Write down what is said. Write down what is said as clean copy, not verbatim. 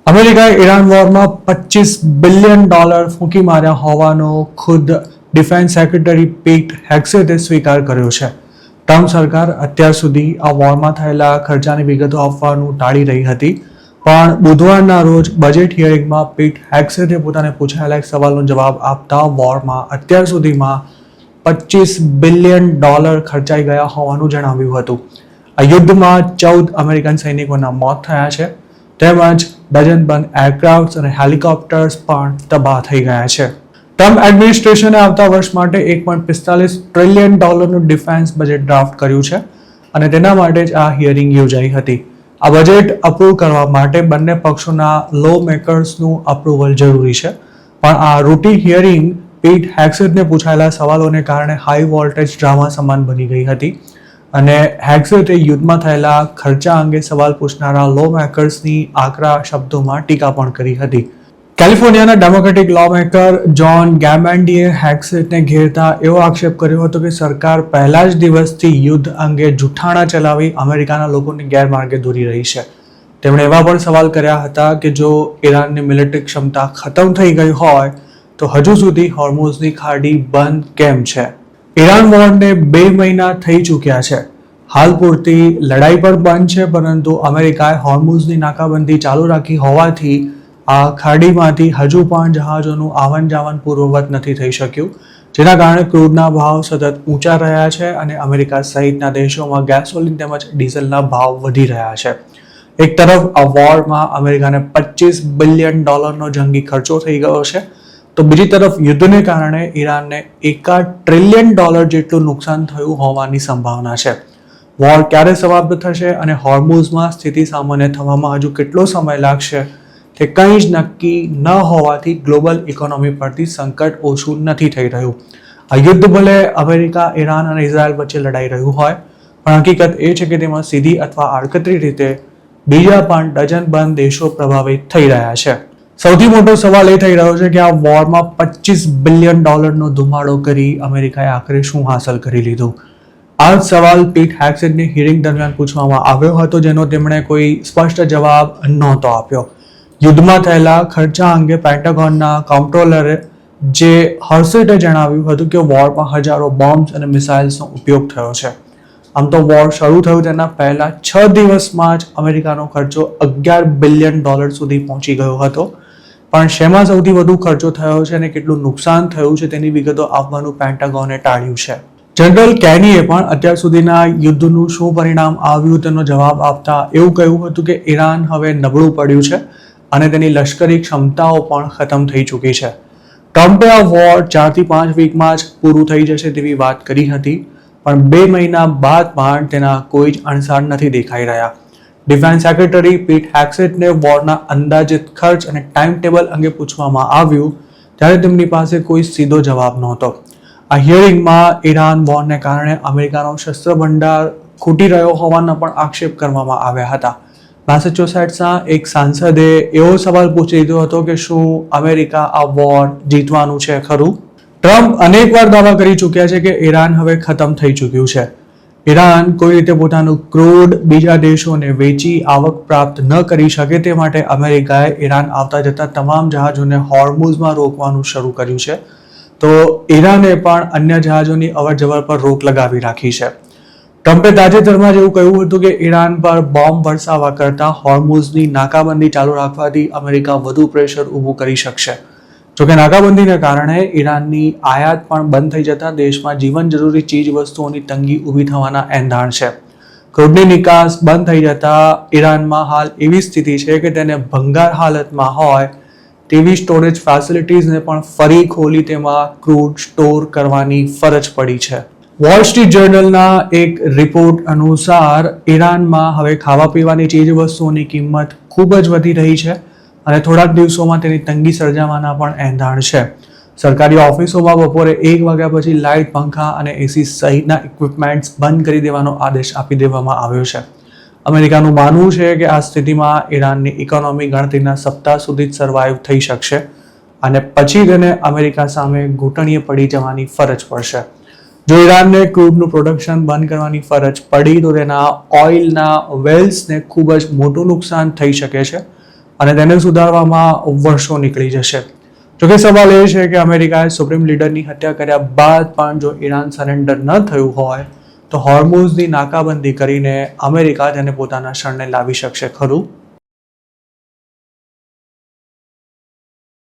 અમેરિકાએ Iran વોરમાં $25 billion ફૂંકી માર્યા હોવાનો ખુદ ડિફેન્સ સેક્રેટરી પીટ હેક્સેટે સ્વીકાર કર્યો છે. ટ્રમ્પ સરકાર અત્યાર સુધી આ વોરમાં થયેલા ખર્ચાની વિગતો આપવાનું ટાળી રહી હતી, પણ બુધવારના રોજ બજેટ હિયરિંગમાં પીટ હેક્સેટે પોતાને પૂછાયેલા એક સવાલનો જવાબ આપતા વોરમાં અત્યાર સુધીમાં $25 બિલિયન ખર્ચાઈ ગયા હોવાનું જણાવ્યું હતું. આ યુદ્ધમાં 14 અમેરિકન સૈનિકોના મોત થયા છે, તેમજ ડઝનબંધ એરક્રાફ્ટ અને હેલિકોપ્ટર્સ પણ તબાહ થઈ ગયા છે. ટ્રમ્પ એડમિનિસ્ટ્રેશને આવતા વર્ષ માટે $1.45 ટ્રિલિયન ડિફેન્સ બજેટ ડ્રાફ્ટ કર્યું છે અને તેના માટે જ આ હિયરિંગ યોજાઈ હતી. આ બજેટ અપ્રૂવ કરવા માટે બંને પક્ષોના લો મેકર્સનું અપ્રુવલ જરૂરી છે, પણ આ રૂટીન હિયરિંગ પીટ હેક્સેટને પૂછાયેલા સવાલોને કારણે હાઈ વોલ્ટેજ ડ્રામા સમાન બની ગઈ હતી અને હેક્સેટે યુદ્ધમાં થયેલા ખર્ચા અંગે સવાલ પૂછનારા લો મેકર્સની આકરા શબ્દોમાં ટીકા પણ કરી હતી. કેલિફોર્નિયાના ડેમોક્રેટિક લો મેકર જ્હોન ગેમેન્ડીએ હેક્સેટને ઘેરતા એવો આક્ષેપ કર્યો હતો કે સરકાર પહેલા જ દિવસથી યુદ્ધ અંગે જૂઠાણા ચલાવી અમેરિકાના લોકોને ગેરમાર્ગે દોરી રહી છે. તેમણે એવા પણ સવાલ કર્યા હતા કે જો ઈરાનની મિલિટરી ક્ષમતા ખતમ થઈ ગઈ હોય તો હજુ સુધી હોર્મુઝની ખાડી બંધ કેમ છે. ઈરાન વોરને 2 મહિના થઈ ચૂક્યા છે. હાલ પૂરતી લડાઈ પર બંધ છે, પરંતુ અમેરિકાએ હોર્મુઝની નાકાબંધી ચાલુ રાખી હોવાથી આ ખાડીમાંથી હજુ પણ જહાજોનું આવન જાવન પૂર્વવત નથી થઈ શક્યું, જેના કારણે ક્રૂડના ભાવ સતત ઊંચા રહ્યા છે અને અમેરિકા સહિતના દેશોમાં ગેસોલિન તેમજ ડીઝલના ભાવ વધી રહ્યા છે. એક તરફ આ વોરમાં અમેરિકાને $25 બિલિયન જંગી ખર્ચો થઈ ગયો છે, તો બીજી તરફ યુદ્ધને કારણે ઈરાનને $1 ટ્રિલિયન જેટલું નુકસાન થયું હોવાની સંભાવના છે. વોર ક્યારે સમાપ્ત થશે અને હોર્મુઝમાં સ્થિતિ સામાન્ય થવામાં હજુ કેટલો સમય લાગશે તે કંઈ જ નક્કી ન હોવાથી ગ્લોબલ ઇકોનોમી પરથી સંકટ ઓછું નથી થઈ રહ્યું. આ યુદ્ધ ભલે અમેરિકા, ઈરાન અને ઇઝરાયલ વચ્ચે લડાઈ રહ્યું હોય, પણ હકીકત એ છે કે તેમાં સીધી અથવા આડકતરી રીતે બીજા પણ ડઝનબંધ દેશો પ્રભાવિત થઈ રહ્યા છે. સૌથી મોટો સવાલ એ થઈ રહ્યો છે કે આ વોરમાં $25 બિલિયન ધુમાડો કરી અમેરિકાએ આખરે શું હાંસલ કરી લીધું. આ સવાલ પીટ હેક્સેટની હિયરિંગ દરમિયાન પૂછવામાં આવ્યો હતો, જેનો તેમણે કોઈ સ્પષ્ટ જવાબ નહોતો આપ્યો. યુદ્ધમાં થયેલા ખર્ચા અંગે પેન્ટાગોનના કોમ્પ્ટ્રોલરે જે હર્સેટે જણાવ્યું હતું કે વોરમાં હજારો બોમ્બ્સ અને મિસાઇલ્સનો ઉપયોગ થયો છે. આમ તો વોર શરૂ થયું તેના પહેલા 6 દિવસમાં જ અમેરિકાનો ખર્ચો $11 બિલિયન સુધી પહોંચી ગયો હતો, પણ શેમાં સૌથી વધુ ખર્ચો થયો છે અને કેટલું નુકસાન થયું છે તેની વિગતો આપવાનું પેન્ટાગોને ટાળ્યું છે. જનરલ કેનીએ પણ અત્યાર સુધીના યુદ્ધનું શું પરિણામ આવ્યું તેનો જવાબ આપતા એવું કહ્યું હતું કે ઈરાન હવે નબળું પડ્યું છે અને તેની લશ્કરી ક્ષમતાઓ પણ ખતમ થઈ ચૂકી છે. ટ્રમ્પે આ વોર 4 થી 5 વીકમાં જ પૂરું થઈ જશે તેવી વાત કરી હતી, પણ 2 મહિના બાદ પણ તેના કોઈ જ અણસાર નથી દેખાઈ રહ્યા. ડિફેન્સ સેક્રેટરી પીટ હેક્સેટને વોરના અંદાજિત ખર્ચ અને ટાઈમ ટેબલ અંગે પૂછવામાં આવ્યું ત્યારે તેમની પાસે કોઈ સીધો જવાબ નહોતો. આ હિયરિંગમાં ઈરાન વોરને કારણે અમેરિકાનો શસ્ત્ર ભંડાર ખૂટી રહ્યો હોવાના પણ આક્ષેપ કરવામાં આવ્યા હતા. મેસેચ્યુસેટ્સના એક સાંસદે એવો સવાલ પૂછી લીધો હતો કે શું અમેરિકા આ વોર જીતવાનું છે ખરું? ટ્રમ્પ અનેકવાર દાવા કરી ચૂક્યા છે કે ઈરાન હવે ખતમ થઈ ચૂક્યું છે. ઈરાન કોઈ રીતે પોતાનું ક્રૂડ બીજા દેશોને વેચી આવક પ્રાપ્ત ન કરી શકે તે માટે અમેરિકાએ ઈરાન આવતા જતા તમામ જહાજોને હોર્મુઝમાં રોકવાનું શરૂ કર્યું છે, તો ઈરાને પણ અન્ય જહાજોની અવરજવર પર રોક લગાવી રાખી છે. ટ્રમ્પે તાજેતરમાં જ એવું કહ્યું હતું કે ઈરાન પર બોમ્બ વરસાવવા કરતાં હોર્મુઝની નાકાબંધી ચાલુ રાખવાથી અમેરિકા વધુ પ્રેશર ઊભું કરી શકશે. જોકે નાકાબંધીને કારણે ઈરાનની આયાત પણ બંધ થઈ જતા દેશમાં જીવન જરૂરી ચીજ વસ્તુઓની તંગી ઊભી થવાના એંધાણ છે. ક્રૂડની નિકાસ બંધ થઈ જતા ઈરાનમાં હાલ એવી સ્થિતિ છે કે તેને ભંગાર હાલતમાં હોય તેવી સ્ટોરેજ ફેસિલિટીઝને પણ ફરી ખોલી તેમાં ક્રૂડ સ્ટોર કરવાની ફરજ પડી છે. વોલ સ્ટ્રીટ જર્નલના એક રિપોર્ટ અનુસાર ઈરાનમાં હવે ખાવા પીવાની ચીજ વસ્તુઓની કિંમત ખૂબ જ વધી રહી છે અને થોડાક દિવસોમાં તેની તંગી સર્જાવાના પણ એંધાણ છે. સરકારી ઓફિસોમાં બપોરે 1 વાગ્યા પછી લાઇટ, પંખા અને એસી સહિતના ઇક્વિપમેન્ટ્સ બંધ કરી દેવાનો આદેશ આપી દેવામાં આવ્યો છે. અમેરિકાનું માનવું છે કે આ સ્થિતિમાં ઈરાનની ઇકોનોમી ગણતરીના સપ્તાહ સુધી જ સર્વાઈવ થઈ શકશે અને પછી તેને અમેરિકા સામે ઘૂંટણીએ પડી જવાની ફરજ પડશે. જો ઈરાનને ક્રૂડનું પ્રોડક્શન બંધ કરવાની ફરજ પડી તો તેના ઓઇલના વેલ્સને ખૂબ જ મોટું નુકસાન થઈ શકે છે અને તેને સુધારવામાં વર્ષો નીકળી જશે. જોકે સવાલ એ છે કે અમેરિકાએ સુપ્રીમ લીડરની હત્યા કર્યા બાદ પણ જો ઈરાન સરેન્ડર ન થયું હોય તો હોર્મુઝની નાકાબંધી કરીને અમેરિકા તેને પોતાના શરણે લાવી શકશે ખરું?